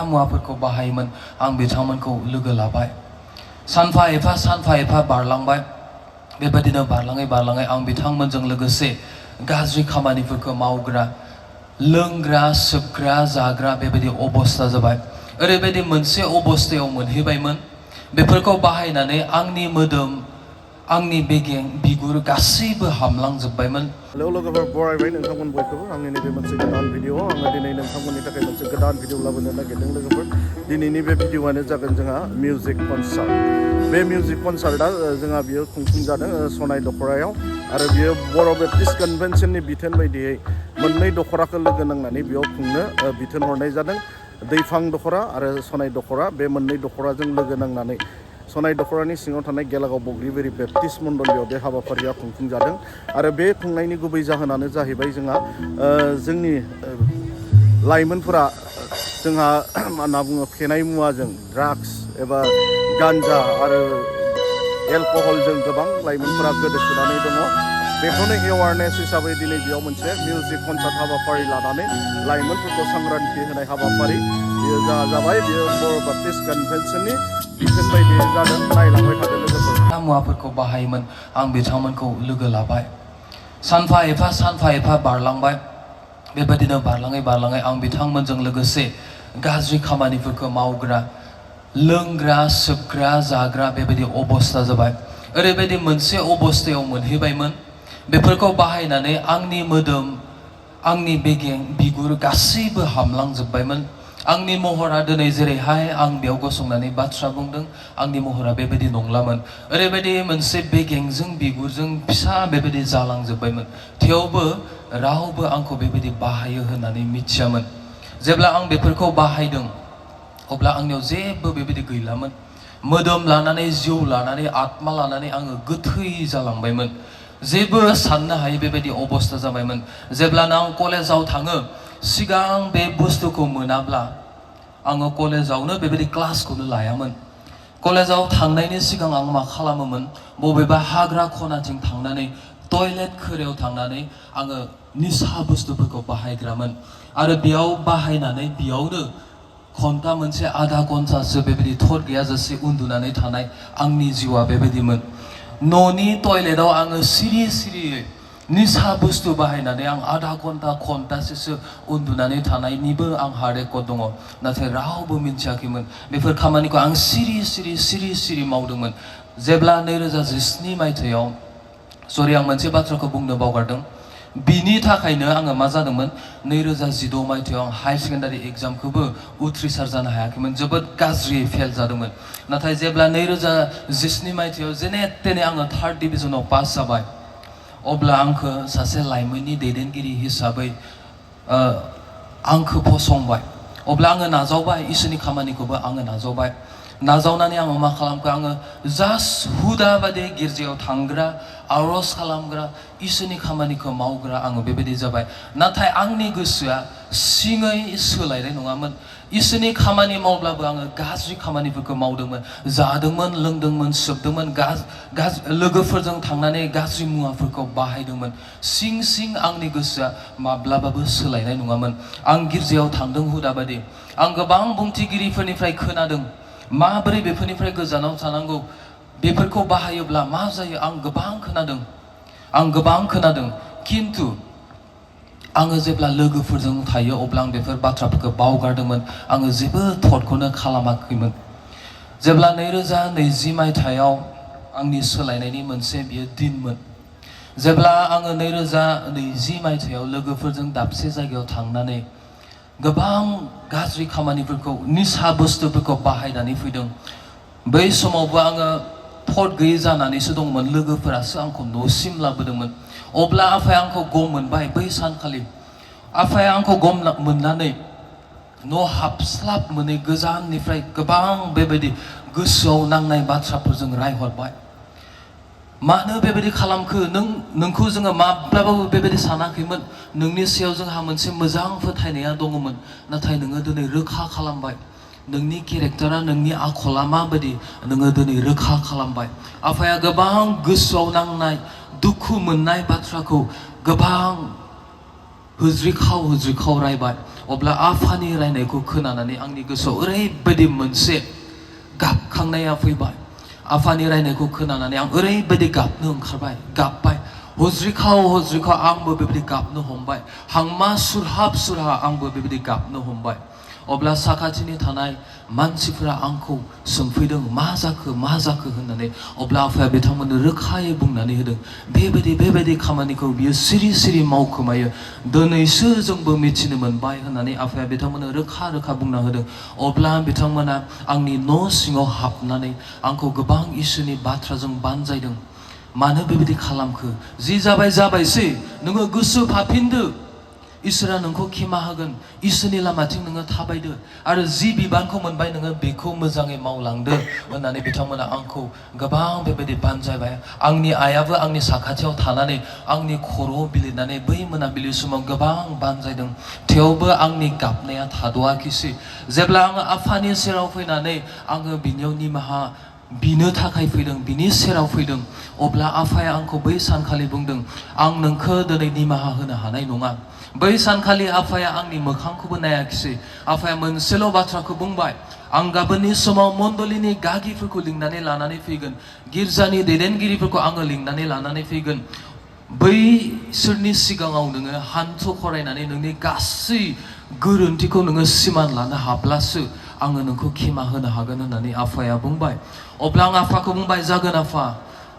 मुवाफोरखौ बाहायोमोन आं बिथांमोनखौ लोगो लाबाय सानफा एफा बारलांबाय बेबायदिनो बारलाङै आं बिथांमोनजों लोगोसे गाज्रि खामानिफोरखौ मावग्रा लोंग्रा सोबग्रा जाग्रा बेबायदि अबस्था जाबाय ओरैबायदि मोनसे अबस्थायाव मोनहैबायमोन बेफोरखौ बाहायनानै आंनि मोदोम आंनि बेगें बिगुर गासैबो हामलांजोबबायमोन। हेलौ लोगोफोर बरायबाय नोंथांमोन बयखौबो आंनि नैबे मोनसे गोदान भिडिअ आङो दिनै नोंथांमोननि थाखाय मोनसे गोदान भिडिअ लाबोनो नागिरदों लोगोफोर दिनैनि बे भिडिअआनो जागोन जोंहा मिउजिक कनसार्ट बे मिउजिक कनसार्टआ जोंहा बियो खुंफुंजादों सनाय दखरायाव आरो बियो बर' बेप्टिस्ट कनभेनसननि बिथोन बायदियै मोननै दखराखौ लोगो नांनानै बेयाव खुंनो बिथोन हरनाय जादों दैफां दखरा आरो सनाय दखरा बे मोननै दखराजों लोगो नांनानै सनाय दखरानि सिङाव थानाय गेलागाव बग्रिबारि बेप्टिस्ट मण्डलियाव बे हाबाफारिया खुंफुंजादों आरो बे खुंनायनि गुबै जाहोनानो जाहैबाय जोंहा जोंनि लाइमोनफोरा जोंहा मा होनना बुङो फेनाय मुवाजों ड्राग्स एबा गान्जा आरो एलकहलजों गोबां लाइमोनफोरा गोदोसोनानै दङ बेखौनो एवारनेस हिसाबै दिनै बेयाव मोनसे मिउजिक कनसार्ट हाबाफारि लानानै लाइमोनफोरखौ सांग्रांथि होनाय हाबाफारि बेयो जाबाय बेयो बर' बेप्टिस्ट कनभेनसननि बिथोन बायदियै जादों नायलांबाय थादों लोगोफोर मुवाफोरखौ बाहायोमोन आं बिथांमोनखौ लोगो लाबाय सानफा एफा बारलांबाय बेबायदिनो बारलाङै आं बिथांमोनजों लोगोसे गाज्रि खामानिफोरखौ मावग्रा लोंग्रा सोबग्रा जाग्रा बेबायदि अबस्था जाबाय ओरैबायदि मोनसे अबस्थायाव मोनहैबायमोन बेफोरखौ बाहायनानै आंनि मोदोम आंनि बेगें बिगुर गासैबो हामलांजोबबायमोन आंनि महरा दिनै जेरैहाय आं बेयाव गसंनानै बाथ्रा बुंदों आंनि महरा बेबायदि नंलामोन ओरैबायदि मोनसे बेगेंजों बिगुरजों फिसा बेबायदि जालांजोबबायमोन थेवबो रावबो आंखौ बेबायदि बाहायो होननानै मिथियामोन जेब्ला आं बेफोरखौ बाहायदों अब्ला आंनियाव जेबो बेबायदि गैलामोन मोदोम लानानै जिउ लानानै आत्मा लानानै आङो गोथै जालांबायमोन जेबो साननो हायै बेबायदि अबस्था जाबायमोन जेब्लानो आं कलेजाव थाङो सिगां बे बुस्थुखौ मोनाब्ला आङो कलेजावनो बेबायदि क्लासखौनो लायामोन कलेजाव थांनायनि सिगां आं मा खालामोमोन बबेबा हाग्रा खनाथिं थांनानै टयलेट खोरायाव थांनानै आङो निसा बुस्थुफोरखौ बाहायग्रामोन आरो बेयाव बाहायनानै बेयावनो घन्टा मोनसे आधा घन्टासो बेबायदि थर गैयाजासे उन्दुनानै थानाय आंनि जिउआ बेबायदिमोन न'नि टयलेटाव आङो सिरियै निसा बुस्थु बाहायनानै आं आधा घन्टासो उन्दुनानै थानायनिबो आंहा रेकर्ड दङ नाथाय रावबो मिन्थियाखैमोन बेफोर खामानिखौ आं सिरि मावदोंमोन जेब्ला 2017 मायथाइयाव आं मोनसे बाथ्राखौ बुंनो बावगारदों बिनि थाखायनो आङो मा जादोंमोन 2016 मायथाइयाव आं हायर सेकेन्डारि एग्जामखौबो उथ्रिसार जानो हायाखैमोन जोबोद गाज्रि फेल जादोंमोन नाथाय जेब्ला 2017 मायथाइयाव जेने तेने आङो 3rd डिभिजनाव पास जाबाय अब्ला आंखौ सासे लाइमोननि दैदेनगिरि हिसाबै आंखौ फसंबाय अब्ला आङो नाजावबाय इसोरनि खामानिखौबो आङो नाजावबाय नाजावनानै आङो मा खालामखो आङो जास्ट हुदा बादि गिर्जायाव थांग्रा आर'ज खालामग्रा इसोरनि खामानिखौ मावग्रा आङो बेबायदि जाबाय नाथाय आंनि गोसोआ सिङै सोलायनाय नङामोन इसोरनि खामानि मावब्लाबो आङो गाज्रि खामानिफोरखौ मावदोंमोन जादोंमोन लोंदोंमन सोबदोंमोन लोगोफोरजों थांनानै गाज्रि मुवाफोरखौ बाहायदोंमोन सिं आंनि गोसोआ माब्लाबाबो सोलायनाय नङामोन आं गिर्जायाव थांदों हुदा बादि आं गोबां बुंथिगिरिफोरनिफ्राय खोनादों माबोरै बेफोरनिफ्राय गोजानाव थानांगौ बेफोरखौ बाहायोब्ला मा जायो आं गोबां खोनादों किन्तु आङो जेब्ला लोगोफोरजों थायो अब्ला आं बेफोर बाथ्राफोरखौ बावगारदोंमोन आङो जेबो थटखौनो खालामाखैमोन जेब्ला 2020 मायथाइयाव आंनि सोलायनायनि मोनसे बियो दिनमोन जेब्ला आङो 2020 मायथाइयाव लोगोफोरजों दाबसे जायगायाव थांनानै गोबां गाज्रि खामानिफोरखौ निसा बुस्थुफोरखौ बाहायनानै फैदों बै समावबो आङो थट गैयै जानानैसो दंमोन लोगोफोरासो आंखौ न'सिम लाबोदोंमोन अब्ला आफाया आंखौ गम मोनबाय बै सानखालि आफाया आंखौ गम मोननानै न' हाबस्लाब मोनै गोजाननिफ्राय गोबां बेबायदि गोसोआव नांनाय बाथ्राफोरजों रायहरबाय मानो बेबायदि खालामखो नोंखौ जोङो माब्लाबाबो बेबायदि सानाखैमोन नोंनि सायाव जोंहा मोनसे मोजां फोथायनाया दङमोन नाथाय नोङो दिनै रोखा खालामबाय नोंनि केरेक्टारा नोंनि आखला माबायदि नोङो दिनै रोखा खालामबाय आफाया गोबां गोसोआव नांनाय दुखु मोननाय बाथ्राखौ गोबां हुज्रिखाव रायबाय अब्ला आफानि रायनायखौ खोनानानै आंनि गोसोआव ओरैबायदि मोनसे गाबखांनाया फैबाय आफानि रायनायखौ खोनानानै आं ओरैबायदि गाबनो ओंखारबाय गाबबाय हज्रिखाव हज्रिखाव आंबो बेबायदि गाबनो हमबाय हांमा सुरहाब सुरहा आंबो बेबायदि गाबनो हमबाय अब्ला साखाथिनि थानाय मानसिफोरा आंखौ सोंफैदों मा जाखो होननानै अब्ला आफाया बिथांमोननो रोखायै बुंनानै होदों बेबायदि खामानिखौ बियो सिरि सिरि मावखोमायो दिनैसो जोंबो मिथिनो मोनबाय होननानै आफाया बिथांमोननो रोखा बुंना होदों अब्ला बिथांमोना आंनि न' सिङाव हाबनानै आंखौ गोबां इसोरनि बाथ्राजों बानजायदों मानो बेबायदि खालामखो जि जाबायसै नोङो गोसो फाफिनदो इसोरा नोंखौ खेमा होगोन इसोरनि लामाथिं नोङो थाबायदो आरो जि बिबानखौ मोनबाय नोङो बेखौ मोजाङै मावलांदो होननानै बिथांमोना आंखौ गोबां बेबायदि बानजायबाय आंनि आइयाबो आंनि साखाथियाव थानानै आंनि खर'आव बिलिरनानै बै मोनाबिलि समाव गोबां बानजायदों थेवबो आंनि गाबनाया थाद'आखिसै जेब्ला आङो आफानि सेराव फैनानै आङो बिनियाव निमाहा बिनो थाखाय फैदों बिनि सेराव फैदों अब्ला आफाया आंखौ बै सानखालि बुंदों आं नोंखौ दिनै निमाहा होनो हानाय नङा बै सानखालि आफाया आंनि मोखांखौबो नायाखिसै आफाया मोनसेल' बाथ्राखौ बुंबाय आं गाबोननि समाव मण्डलिनि गागिफोरखौ लिंनानै लानानै फैगोन गिर्जानि दैदेनगिरिफोरखौ आङो लिंनानै लानानै फैगोन बैसोरनि सिगाङाव नोङो हान्थु खरायनानै नोंनि गासै गोरोन्थिखौ नोङो सिमान लानो हाब्लासो आङो नोंखौ खेमा होनो हागोन होननानै आफाया बुंबाय अब्ला आं आफाखौ बुंबाय जागोन आफा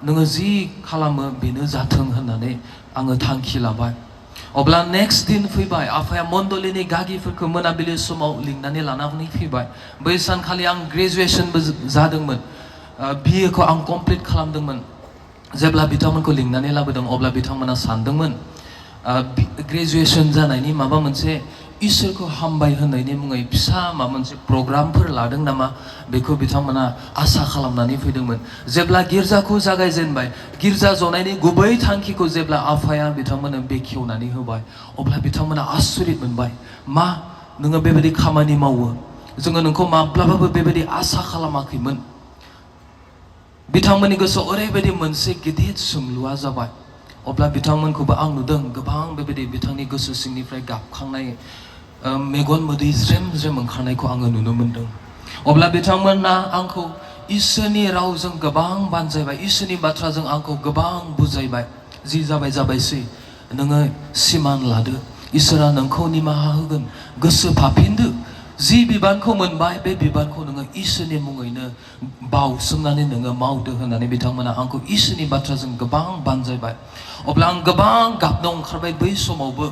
नोङो जि खालामो बेनो जाथों होननानै आङो थांखि लाबाय अब्ला नेक्स्ट दिन फैबाय आफाया मण्डलिनि गागिफोरखौ मोनाबिलि समाव लिंनानै लानानै फैबाय बै सानखालि आं ग्रेजुवेसनबो जादोंमोन BA खौ आं कमप्लिट खालामदोंमोन जेब्ला बिथांमोनखौ लिंनानै लाबोदों अब्ला बिथांमोना सानदोंमोन ग्रेजुवेसन जानायनि माबा मोनसे इसोरखौ हामबाय होननायनि मुङै फिसा माबा मोनसे प्रग्रामफोर लादों नामा बेखौ बिथांमोना आसा खालामनानै फैदोंमोन जेब्ला गिर्जाखौ जागायजेनबाय गिर्जा जनायनि गुबै थांखिखौ जेब्ला आफाया बिथांमोननो बेखेवनानै होबाय अब्ला बिथांमोना आसरित मोनबाय मा नोङो बेबायदि खामानि मावो जोङो नोंखौ माब्लाबाबो बेबायदि आसा खालामाखैमोन बिथांमोननि गोसोआव ओरैबायदि मोनसे गिदिर सोंलुआ जाबाय अब्ला बिथांमोनखौबो आं नुदों गोबां बेबायदि बिथांनि गोसो सिंनिफ्राय गाबखांनाय मेगन मोदै ज्रेम ओंखारनायखौ आङो नुनो मोनदों अब्ला बिथांमोना आंखौ इसोरनि रावजों गोबां बानजायबाय इसोरनि बाथ्राजों आंखौ गोबां बुजायबाय जि जाबायसै नोङो सिमान लादो इसोरा नोंखौ निमाहा होगोन गोसो फाफिनदो जि बिबानखौ मोनबाय बे बिबानखौ नोङो इसोरनि मुङैनो बावसोमनानै नोङो मावदो होननानै बिथांमोना आंखौ इसोरनि बाथ्राजों गोबां बानजायबाय अब्ला आं गोबां गाबनो ओंखारबाय बै समावबो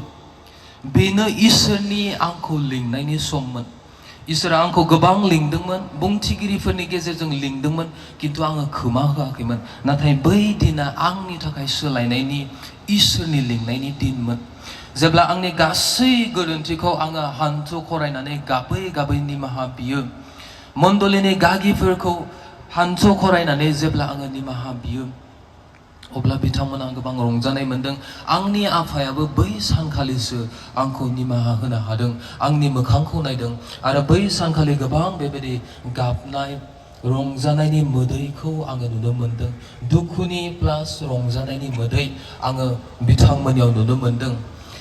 बेनो इसोरनि आंखौ लिंनायनि सममोन इसोरा आंखौ गोबां लिंदोंमोन बुंथिगिरिफोरनि गेजेरजों लिंदोंमोन किन्तु आङो खोमा होआखैमोन नाथाय बै दिना आंनि थाखाय सोलायनायनि इसोरनि लिंनायनि दिनमोन जेब्ला आंनि गासै गोरोन्थिखौ आङो हान्थु खरायनानै गाबै निमाहा बियो मण्डलिनि गागिफोरखौ हान्थु खरायनानै जेब्ला आङो निमाहा बियो अब्ला बिथांमोना गोबां रंजानाय मोनदों आंनि आफायाबो बै सानखालिसो आंखौ निमाहा होनो हादों आंनि मोखांखौ नायदों आरो बै सानखालि गोबां बेबायदि गाबनाय रंजानायनि मोदैखौ आङो नुनो मोनदों दुखुनि प्लास रंजानायनि मोदै आङो बिथांमोननियाव नुनो मोनदों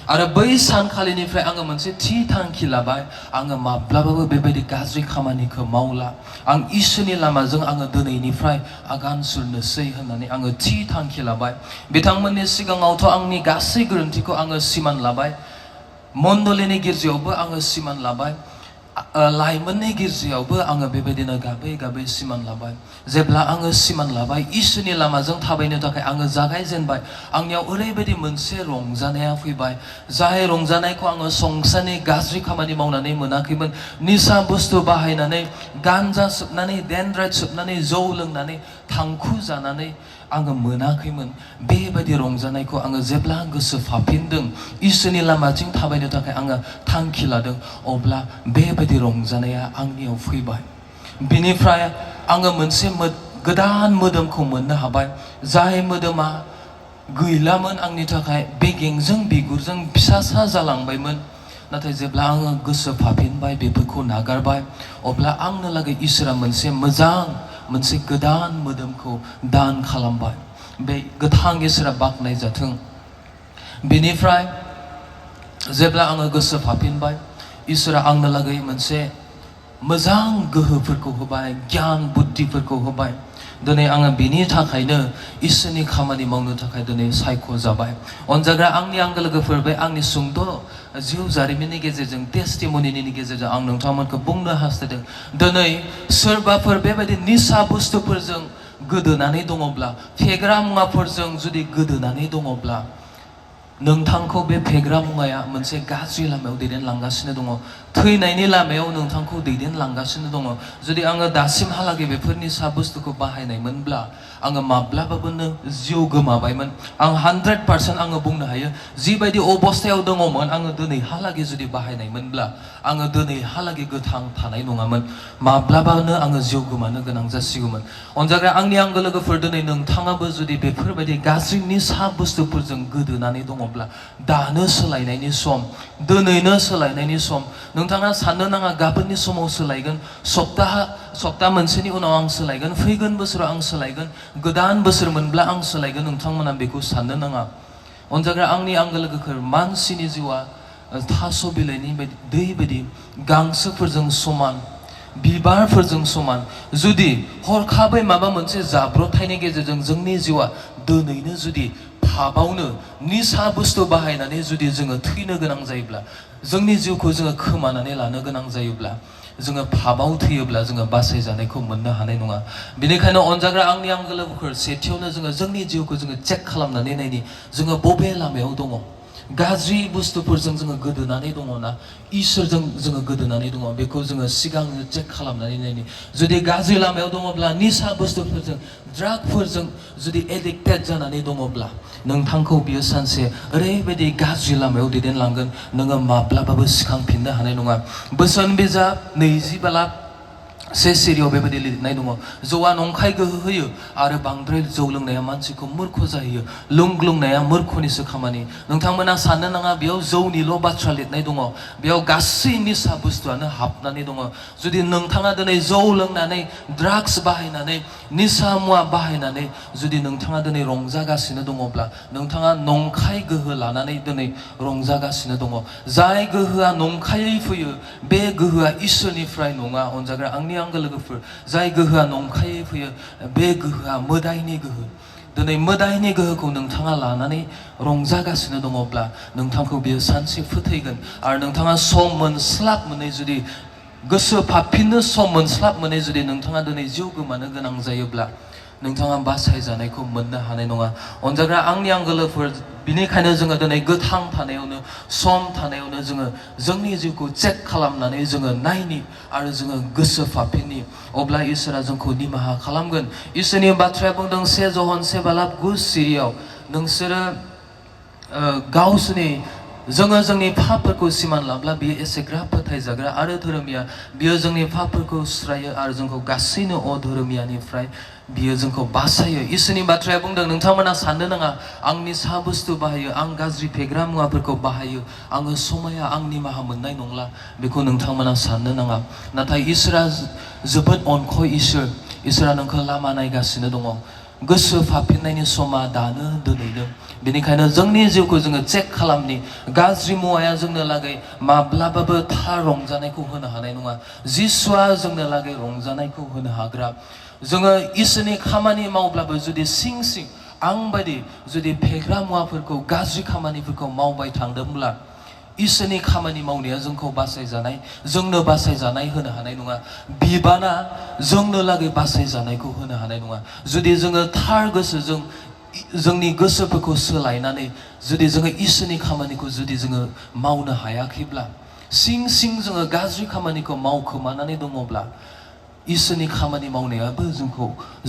आरो बै सानखालिनिफ्राय आङो मोनसे थि थांखि लाबाय आङो माब्लाबाबो बेबायदि गाज्रि खामानिखौ मावला आं इसोरनि लामाजों आङो दिनैनिफ्राय आगान सुरनोसै होननानै आङो थि थांखि लाबाय बिथांमोननि सिगाङावथ' आंनि गासै गोरोन्थिखौ आङो सिमान लाबाय मण्डलिनि गिर्जायावबो आङो सिमान लाबाय लाइमोननि गिर्जायावबो आङो बेबायदिनो गाबै सिमान लाबाय जेब्ला आङो सिमान लाबाय इसोरनि लामाजों थाबायनो थाखाय आङो जागायजेनबाय आंनियाव ओरैबायदि मोनसे रंजानाया फैबाय जाय रंजानायखौ आङो संसारनि गाज्रि खामानि मावनानै मोनाखैमोन निसा बुस्थु बाहायनानै गान्जा सोबनानै डेनड्राइट सोबनानै जौ लोंनानै थांखु जानानै आङो मोनाखैमोन बेबायदि रंजानायखौ आङो जेब्ला गोसो फाफिनदों इसोरनि लामाथिं थाबायनो थाखाय आङो थांखि लादों अब्ला बेबायदि रंजानाया आंनियाव फैबाय बिनिफ्राय आङो मोनसे गोदान मोदोमखौ मोननो हाबाय जाय मोदोमा गैलामोन आंनि थाखाय बेगेंजों बिगुरजों फिसासा जालांबायमोन नाथाय जेब्ला आङो गोसो फाफिनबाय बेफोरखौ नागारबाय अब्ला आंनो लागै इसोरा मोनसे गोदान मोदोमखौ दान खालामबाय बे गोथां इसोरा बाख्नाय जाथों बेनिफ्राय जेब्ला आङो गोसो फाफिनबाय इसोरा आंनो लागै मोनसे मोजां गोहोफोरखौ होबाय गियान बुद्धिफोरखौ होबाय दिनै आङो बेनि थाखायनो इसोरनि खामानि मावनो थाखाय दिनै सायख'जाबाय अनजाग्रा आंनि आंगो लोगोफोर बे आंनि सुंद' जिउ जारिमिननि गेजेरजों टेस्टिमनिनि गेजेरजों आं नोंथांमोनखौ बुंनो हास्थायदों दिनै सोरबाफोर बेबायदि निसा बुस्थुफोरजों गोदोनानै दङब्ला फेग्रा मुवाफोरजों जुदि गोदोनानै दङब्ला नोंथांखौ बे फेग्रा मुवाया मोनसे गाज्रि लामायाव दैदेनलांगासिनो दङ थैनायनि लामायाव नोंथांखौ दैदेनलांगासिनो दङ जुदि आङो दासिमहालागै बेफोर निसा बुस्थुखौ बाहायनायमोनब्ला आङो माब्लाबाबो जिउ गोमाबायमोन आं 100% आङो बुंनो हायो जिबायदि अबस्थायाव दङमोन आङो दिनैहालागै जुदि बाहायनायमोनब्ला आङो दिनैहालागै गोथां थानाय नङामोन माब्लाबानो आङो जिउ गोमानो गोनां जासिगौमोन अनजाग्रा आंनि आंगो लोगोफोर दिनै नोंथाङाबो जुदि बेफोरबायदि गाज्रि निसा बुस्थुफोरजों गोदोनानै दङब्ला दानो सोलायनायनि सम दिनैनो सोलायनायनि सम नोंथाङा साननो नाङा गाबोननि समाव सोलायगोन सप्ता मोनसेनि उनाव आं सोलायगोन फैगोन बोसोराव आं सोलायगोन गोदान बोसोर मोनब्ला आं सोलायगोन नोंथांमोना बेखौ साननो नाङा अनजाग्रा आंनि आंगो लोगोफोर मानसिनि जिउआ थास' बिलाइनि बायदि दै बायदि गांसोफोरजों समान बिबारफोरजों समान जुदि हरखाबै माबा मोनसे जाब्रबथायनि गेजेरजों जोंनि जिउआ दिनैनो जुदि फाबावनो निसा बुस्थु बाहायनानै जुदि जोङो थैनो गोनां जायोब्ला जोंनि जिउखौ जोङो खोमानानै लानो गोनां जायोब्ला जोङो फाबाव थैयोब्ला जोङो बासायजानायखौ मोननो हानाय नङा बेनिखायनो अनजाग्रा आंनि आंगो लोगोफोर सेथियावनो जोङो जोंनि जिउखौ जोङो चेक खालामनानै नायनि जोङो बबे लामायाव दङ गाज्रि बुस्थुफोरजों जोङो गोदोनानै दङना इसोरजों जोङो गोदोनानै दङ बेखौ जोङो सिगांनो चेक खालामनानै नायनि जुदि गाज्रि लामायाव दङब्ला निसा बुस्थुफोरजों ड्रागफोरजों जुदि एडिक्टेड जानानै दङब्ला नोंथांखौ बियो सानसे ओरैबायदि गाज्रि लामायाव दैदेनलांगोन नोङो माब्लाबाबो सिखांफिननो हानाय नङा बोसोन बिजाब 20 सिरियाव बेबायदि लिरनाय दङ जौआ नंखाय गोहो होयो आरो बांद्राय जौ लोंनाया मानसिखौ मूर्ख जाहैयो लोंग्लुंनाया मूर्खनिसो खामानि नोंथांमोना साननो नाङा बेयाव जौनिल' बाथ्रा लिरनाय दङ बेयाव गासै निसा बुस्थुआनो हाबनानै दङ जुदि नोंथाङा दिनै जौ लोंनानै ड्राग्स बाहायनानै निसा मुवा बाहायनानै जुदि नोंथाङा दिनै रंजागासिनो दङब्ला नोंथाङा नंखाय गोहो लानानै दिनै रंजागासिनो दङ जाय गोहोआ नंखायै फैयो बे गोहोआ इसोरनिफ्राय नङा अनजाग्रा आंनि आंगो लोगोफोर जाय गोहोआ नंखायै फैयो बे गोहोआ मोदायनि गोहो दिनै मोदायनि गोहोखौ नोंथाङा लानानै रंजागासिनो दङब्ला नोंथांखौ बियो सानसे फोथैगोन आरो नोंथाङा सम मोनस्लाब मोनै जुदि गोसो फाफिननो सम मोनस्लाब मोनै जुदि नोंथाङा दिनै जिउ गोमानो गोनां जायोब्ला नोंथाङा बासायजानायखौ मोननो हानाय नङा अनजाग्रा आंनि आंगो लोगोफोर बिनिखायनो जोङो दिनै गोथां थानायावनो सम थानायावनो जोङो जोंनि जिउखौ चेक खालामनानै जोङो नायनि आरो जोङो गोसो फाफिननि अब्ला इसोरा जोंखौ निमाहा खालामगोन इसोरनि बाथ्राया बुंदों 1 जहन 9 सिरियाव नोंसोरो गावसोरनि जोङो जोंनि पापफोरखौ सिमान लाब्ला बियो एसेग्राब फोथायजाग्रा आरो धोरोमिया बियो जोंनि पापफोरखौ सुस्रायो आरो जोंखौ गासैनो अधोरोमियानिफ्राय बियो जोंखौ बासायो इसोरनि बाथ्राया बुंदों नोंथांमोना साननो नाङा आं निसा बुस्थु बाहायो आं गाज्रि फेग्रा मुवाफोरखौ बाहायो आङो समाया आं निमाहा मोननाय नंला बेखौ नोंथांमोना साननो नाङा नाथाय इसोरा जोबोद अनखय इसोरा नोंखौ लामा नायगासिनो दङ गोसो फाफिननायनि समा दानो दिनैनो बेनिखायनो जोंनि जिउखौ जोङो चेक खालामनि गाज्रि मुवाया जोंनो लागै माब्लाबाबो थार रंजानायखौ होनो हानाय नङा जिसुआ जोंनो लागै रंजानायखौ होनो हाग्रा जोङो इसोरनि खामानि मावब्लाबो जुदि सिं सिं आं बायदि जुदि फेग्रा मुवाफोरखौ गाज्रि खामानिफोरखौ मावबाय थांदोंब्ला इसोरनि खामानि मावनाया जोंखौ बासायजानाय जोंनो बासायजानाय होनो हानाय नङा बिबाना जोंनो लागै बासायजानायखौ होनो हानाय नङा जुदि जोङो थार गोसोजों जोंनि गोसोफोरखौ सोलायनानै जुदि जोङो इसोरनि खामानिखौ जुदि जोङो मावनो हायाखैब्ला सिं सिं जोङो गाज्रि खामानिखौ मावखोमानानै दङब्ला इसोरनि खामानि मावनायाबो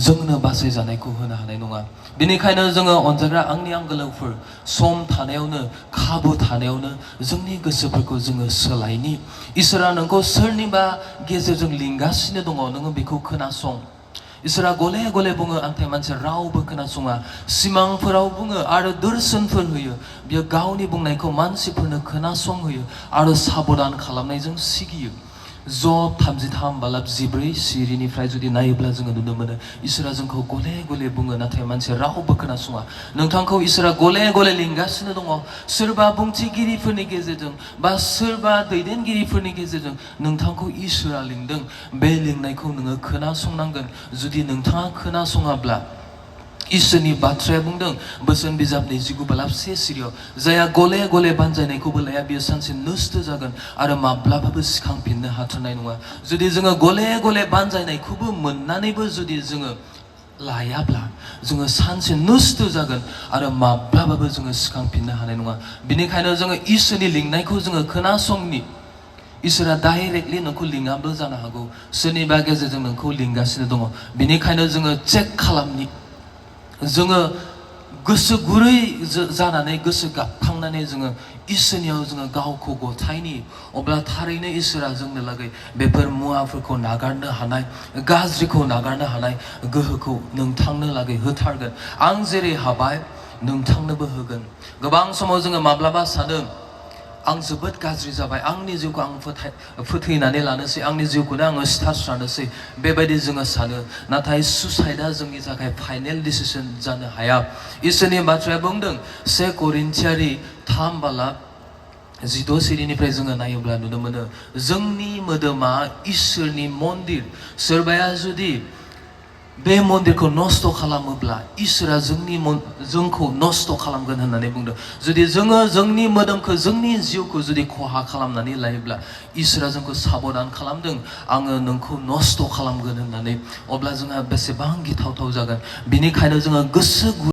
जोंनो बासायजानायखौ होनो हानाय नङा बेनिखायनो जोङो अनजाग्रा आंनि आंगो लोगोफोर सम थानायावनो खाबु थानायावनो जोंनि गोसोफोरखौ जोङो सोलायनि इसोरा नोंखौ सोरनिबा गेजेरजों लिंगासिनो दङ नोङो बेखौ खोनासं इसोरा गले गले बुङो नाथाय मानसिया रावबो खोनासङा सिमांफोराव बुङो आरो दर्शनफोर होयो बियो गावनि बुंनायखौ मानसिफोरनो खोनासंहोयो आरो साबधान खालामनायजों सिगियो जब 33 बालाब 14 सिरिनिफ्राय जुदि नायोब्ला जोङो नुनो मोनो इसोरा जोंखौ गले गले बुङो नाथाय मानसिया रावबो खोनासङा नोंथांखौ इसोरा गले गले लिंगासिनो दङ सोरबा बुंथिगिरिफोरनि गेजेरजों बा सोरबा दैदेनगिरिफोरनि गेजेरजों नोंथांखौ इसोरा लिंदों बे लिंनायखौ नोङो खोनासंनांगोन जुदि नोंथाङा खोनासङाब्ला इसोरनि बाथ्राया बुंदों बोसोन बिजाबनि 19 बालाब 1 सिरियाव जायहा गले गले बानजायनायखौबो लाया बियो सानसे नस्त जागोन आरो माब्लाबाबो सिखांफिननो हाथारनाय नङा जुदि जोङो गले गले बानजायनायखौबो मोननानैबो जुदि जोङो लायाब्ला जोङो सानसे नस्त जागोन आरो माब्लाबाबो जोङो सिखांफिननो हानाय नङा बिनिखायनो जोङो इसोरनि लिंनायखौ जोङो खोनासंनि इसोरा डाइरेक्टलि नोंखौ लिङाबो जानो हागौ सोरनिबा गेजेरजों नोंखौ लिंगासिनो दङ बिनिखायनो जोङो चेक खालामनि जोङो गोसो गुरै जानानै गोसो गाबखांनानै जोङो इसोरनियाव जोङो गावखौ गथायनि अब्ला थारैनो इसोरा जोंनो लागै बेफोर मुवाफोरखौ नागारनो हानाय गाज्रिखौ नागारनो हानाय गोहोखौ नोंथांनो लागै होथारगोन आं जेरै हाबाय नोंथांनोबो होगोन गोबां समाव जोङो माब्लाबा सानो आं जोबोद गाज्रि जाबाय आंनि जिउखौ आं फोथैनानै लानोसै आंनि जिउखौनो आङो सिथारस्रानोसै बेबायदि जोङो सानो नाथाय सुसाइडआ जोंनि थाखाय फाइनेल डिसिसन जानो हाया इसोरनि बाथ्राया बुंदों 1 करिन्थियारि 3 बालाब 16 सिरिनिफ्राय जोङो नायोब्ला नुनो मोनो जोंनि मोदोमा इसोरनि मन्दिर सोरबाया जुदि बे मन्दिरखौ नस्त खालामोब्ला इसोरा जोंखौ नस्त खालामगोन होननानै बुंदों जुदि जोङो जोंनि मोदोमखौ जोंनि जिउखौ जुदि खहा खालामनानै लायोब्ला इसोरा जोंखौ साबधान खालामदों आङो नोंखौ नस्त खालामगोन होननानै अब्ला जोंहा बेसेबां गिथावथाव जागोन बिनिखायनो जोङो गोसो